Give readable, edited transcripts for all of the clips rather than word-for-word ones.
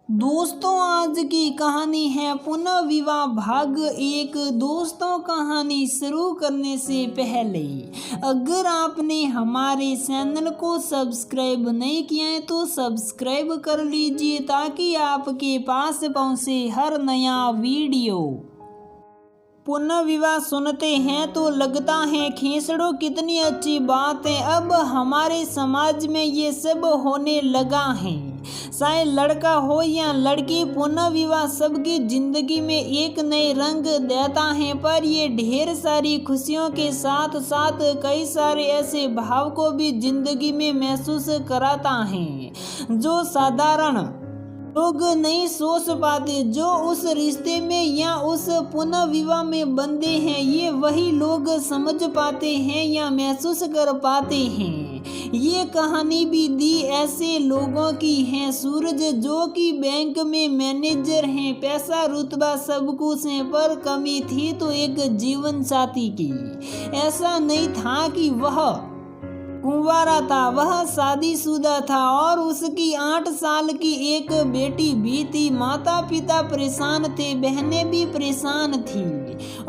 दोस्तों, आज की कहानी है पुनः विवाह भाग 1। दोस्तों, कहानी शुरू करने से पहले अगर आपने हमारे चैनल को सब्सक्राइब नहीं किया है तो सब्सक्राइब कर लीजिए ताकि आपके पास पहुंचे हर नया वीडियो। पुनः विवाह सुनते हैं तो लगता है खींचड़ो कितनी अच्छी बात है। अब हमारे समाज में ये सब होने लगा है। चाहे लड़का हो या लड़की, पुनः विवाह सबकी जिंदगी में एक नए रंग देता है। पर ये ढेर सारी खुशियों के साथ साथ कई सारे ऐसे भाव को भी जिंदगी में महसूस कराता है जो साधारण लोग नहीं सोच पाते। जो उस रिश्ते में या उस पुनः विवाह में बंधे हैं, ये वही लोग समझ पाते हैं या महसूस कर पाते हैं। ये कहानी भी दी ऐसे लोगों की है। सूरज जो कि बैंक में मैनेजर हैं, पैसा रुतबा सब कुछ है, पर कमी थी तो एक जीवन साथी की। ऐसा नहीं था कि वह कुंवारा था, वह शादीशुदा था और उसकी 8 साल की एक बेटी भी थी। माता पिता परेशान थे, बहनें भी परेशान थी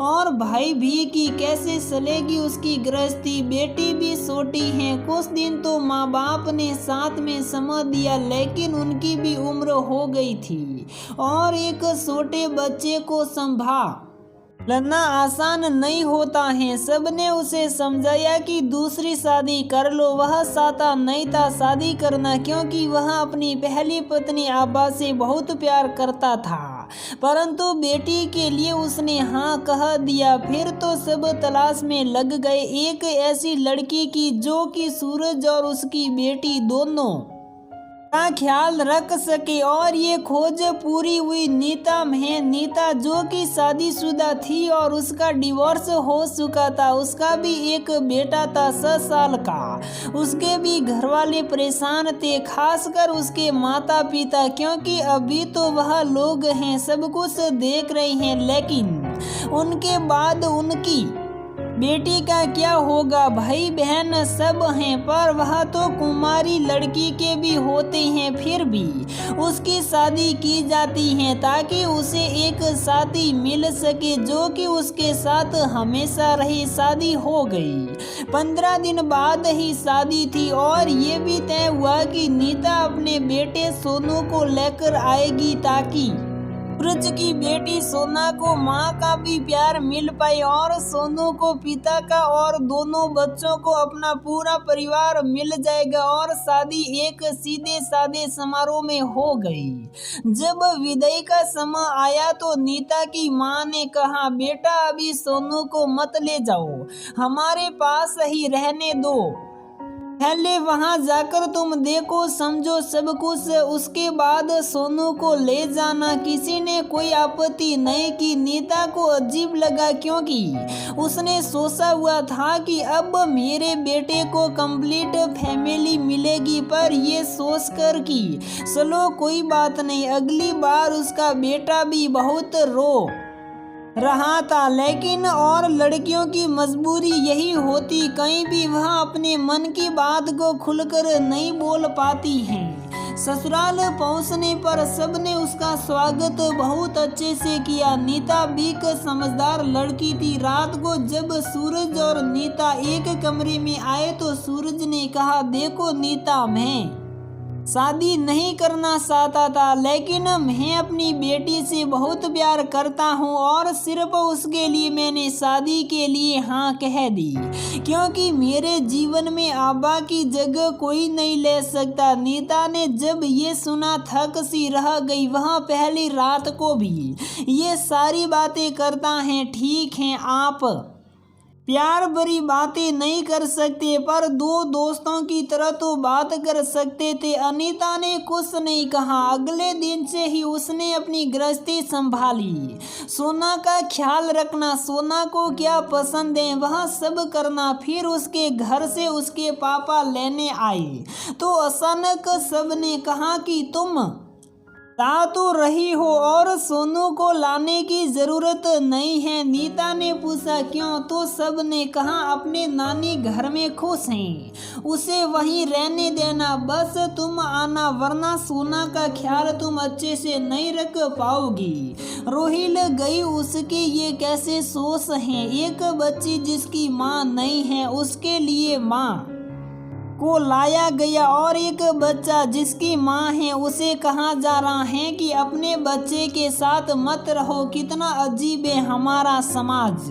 और भाई भी कि कैसे चलेगी उसकी गृहस्थी। बेटी भी छोटी है। कुछ दिन तो माँ बाप ने साथ में समय दिया, लेकिन उनकी भी उम्र हो गई थी और एक छोटे बच्चे को संभालना आसान नहीं होता है। सबने उसे समझाया कि दूसरी शादी कर लो। वह चाहता नहीं था शादी करना, क्योंकि वह अपनी पहली पत्नी आबा से बहुत प्यार करता था। परंतु बेटी के लिए उसने हाँ कह दिया। फिर तो सब तलाश में लग गए एक ऐसी लड़की की जो कि सूरज और उसकी बेटी दोनों का ख्याल रख सके। और ये खोज पूरी हुई नीता में। नीता जो कि शादीशुदा थी और उसका डिवोर्स हो चुका था। उसका भी एक बेटा था 6 साल का। उसके भी घर वाले परेशान थे, खासकर उसके माता पिता, क्योंकि अभी तो वह लोग हैं, सब कुछ देख रहे हैं, लेकिन उनके बाद उनकी बेटी का क्या होगा। भाई बहन सब हैं, पर वह तो कुमारी लड़की के भी होते हैं। फिर भी उसकी शादी की जाती है ताकि उसे एक साथी मिल सके जो कि उसके साथ हमेशा रहे। शादी हो गई, 15 दिन बाद ही शादी थी और ये भी तय हुआ कि नीता अपने बेटे सोनू को लेकर आएगी ताकि सूरज की बेटी सोना को माँ का भी प्यार मिल पाए और सोनू को पिता का, और दोनों बच्चों को अपना पूरा परिवार मिल जाएगा। और शादी एक सीधे साधे समारोह में हो गई। जब विदाई का समय आया तो नीता की माँ ने कहा, बेटा अभी सोनू को मत ले जाओ, हमारे पास ही रहने दो, पहले वहां जाकर तुम देखो समझो सब कुछ, उसके बाद सोनू को ले जाना। किसी ने कोई आपत्ति नहीं की। नीता को अजीब लगा, क्योंकि उसने सोचा हुआ था कि अब मेरे बेटे को कंप्लीट फैमिली मिलेगी। पर ये सोचकर कि चलो कोई बात नहीं, अगली बार उसका बेटा भी बहुत रो रहा था। लेकिन और लड़कियों की मजबूरी यही होती, कहीं भी वह अपने मन की बात को खुलकर नहीं बोल पाती हैं। ससुराल पहुंचने पर सबने उसका स्वागत बहुत अच्छे से किया। नीता भी एक समझदार लड़की थी। रात को जब सूरज और नीता एक कमरे में आए तो सूरज ने कहा, देखो नीता, मैं शादी नहीं करना चाहता था, लेकिन मैं अपनी बेटी से बहुत प्यार करता हूँ और सिर्फ उसके लिए मैंने शादी के लिए हाँ कह दी, क्योंकि मेरे जीवन में आबा की जगह कोई नहीं ले सकता। नीता ने जब ये सुना थक सी रह गई। वह पहली रात को भी ये सारी बातें करता है। ठीक है, आप प्यार भरी बातें नहीं कर सकते, पर दो दोस्तों की तरह तो बात कर सकते थे। अनीता ने कुछ नहीं कहा। अगले दिन से ही उसने अपनी गृहस्थी संभाली। सोना का ख्याल रखना, सोना को क्या पसंद है वह सब करना। फिर उसके घर से उसके पापा लेने आए तो अचानक सबने कहा कि तुम ला तो रही हो और सोनू को लाने की जरूरत नहीं है। नीता ने पूछा क्यों? तो सब ने कहा अपने नानी घर में खुश हैं, उसे वहीं रहने देना, बस तुम आना वरना सोना का ख्याल तुम अच्छे से नहीं रख पाओगी। रोहिल गई, उसके ये कैसे सोच हैं? एक बच्ची जिसकी माँ नहीं है उसके लिए माँ को लाया गया और एक बच्चा जिसकी माँ है उसे कहा जा रहा है कि अपने बच्चे के साथ मत रहो। कितना अजीब है हमारा समाज।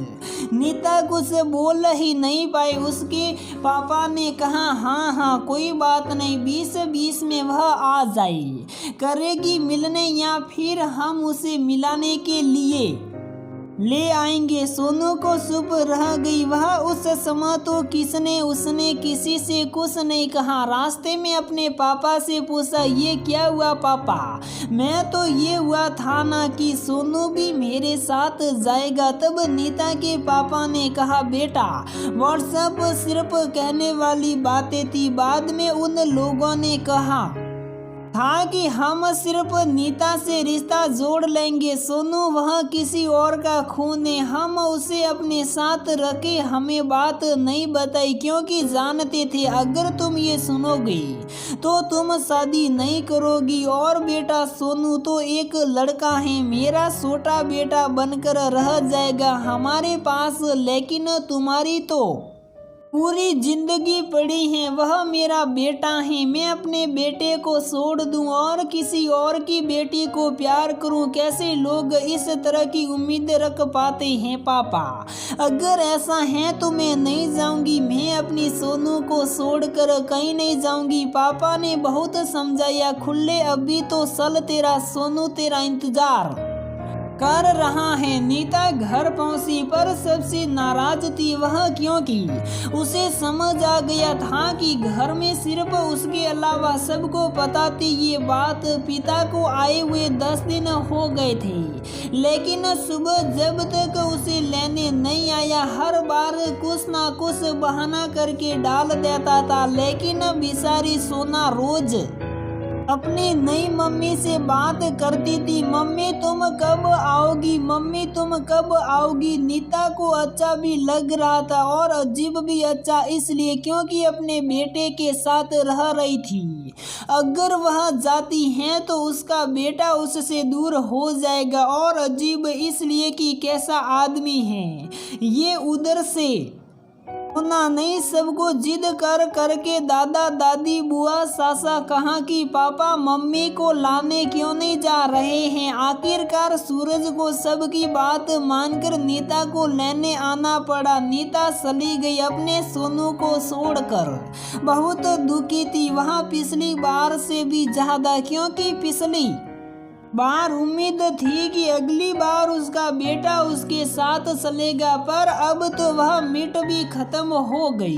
नीता कुछ बोल ही नहीं पाई। उसके पापा ने कहा हाँ कोई बात नहीं, 20-20 में वह आ जाए करेगी मिलने या फिर हम उसे मिलाने के लिए ले आएंगे। सोनू को चुप रह गई वह। उस समय तो उसने किसी से कुछ नहीं कहा। रास्ते में अपने पापा से पूछा ये क्या हुआ पापा? मैं तो ये हुआ था ना कि सोनू भी मेरे साथ जाएगा। तब नीता के पापा ने कहा बेटा व्हाट्सएप सिर्फ कहने वाली बातें थी। बाद में उन लोगों ने कहा था कि हम सिर्फ नीता से रिश्ता जोड़ लेंगे। सोनू वह किसी और का खून है, हम उसे अपने साथ रखे। हमें बात नहीं बताई क्योंकि जानते थे अगर तुम ये सुनोगे तो तुम शादी नहीं करोगी। और बेटा सोनू तो एक लड़का है, मेरा छोटा बेटा बनकर रह जाएगा हमारे पास, लेकिन तुम्हारी तो पूरी जिंदगी पड़ी है। वह मेरा बेटा है, मैं अपने बेटे को छोड़ दूं और किसी और की बेटी को प्यार करूं? कैसे लोग इस तरह की उम्मीद रख पाते हैं पापा? अगर ऐसा है तो मैं नहीं जाऊंगी, मैं अपनी सोनू को छोड़कर कहीं नहीं जाऊंगी। पापा ने बहुत समझाया खुले अभी तो सल तेरा सोनू तेरा इंतजार कर रहा है। नीता घर पहुंची पर सबसे नाराज थी वह, क्योंकि उसे समझ आ गया था कि घर में सिर्फ उसके अलावा सबको पता थी ये बात। पिता को आए हुए 10 दिन हो गए थे, लेकिन सुबह जब तक उसे लेने नहीं आया हर बार कुछ ना कुछ बहाना करके डाल देता था। लेकिन बेचारी सोना रोज अपनी नई मम्मी से बात करती थी, मम्मी तुम कब आओगी, मम्मी तुम कब आओगी। नीता को अच्छा भी लग रहा था और अजीब भी। अच्छा इसलिए क्योंकि अपने बेटे के साथ रह रही थी। अगर वह जाती है तो उसका बेटा उससे दूर हो जाएगा। और अजीब इसलिए कि कैसा आदमी है ये, उधर से होना नहीं, सबको जिद कर करके दादा दादी बुआ सासा कहा कि पापा मम्मी को लाने क्यों नहीं जा रहे हैं। आखिरकार सूरज को सबकी बात मानकर नीता को लेने आना पड़ा। नीता चली गई अपने सोनू को छोड़कर। बहुत दुखी थी वहाँ पिछली बार से भी ज्यादा, क्योंकि पिछली बार उम्मीद थी कि अगली बार उसका बेटा उसके साथ चलेगा, पर अब तो वह मिट भी खत्म हो गई।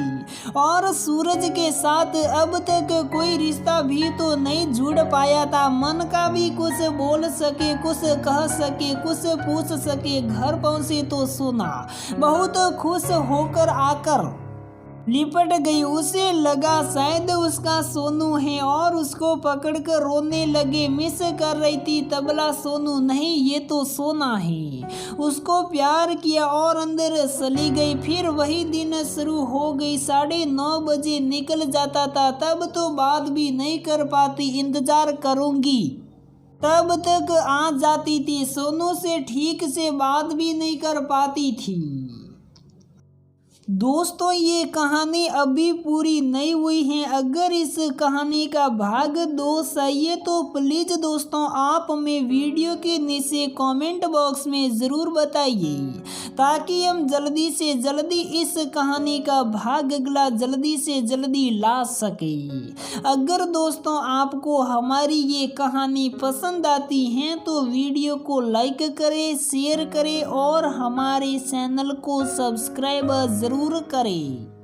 और सूरज के साथ अब तक कोई रिश्ता भी तो नहीं जुड़ पाया था। मन का भी कुछ बोल सके, कुछ कह सके, कुछ पूछ सके। घर पहुंचे तो सुना, बहुत खुश होकर आकर लिपट गई। उसे लगा शायद उसका सोनू है और उसको पकड़कर रोने लगे। मिस कर रही थी तबला सोनू, नहीं ये तो सोना है। उसको प्यार किया और अंदर चली गई। फिर वही दिन शुरू हो गई। 9:30 बजे निकल जाता था, तब तो बात भी नहीं कर पाती, इंतजार करूंगी तब तक आ जाती थी। सोनू से ठीक से बात भी नहीं कर पाती थी। दोस्तों ये कहानी अभी पूरी नहीं हुई है। अगर इस कहानी का भाग 2 चाहिए तो प्लीज़ दोस्तों आप हमें वीडियो के नीचे कमेंट बॉक्स में ज़रूर बताइए, ताकि हम जल्दी से जल्दी इस कहानी का भाग अगला जल्दी से जल्दी ला सके। अगर दोस्तों आपको हमारी ये कहानी पसंद आती है तो वीडियो को लाइक करें, शेयर करें और हमारे चैनल को सब्सक्राइब ज़रूर करें।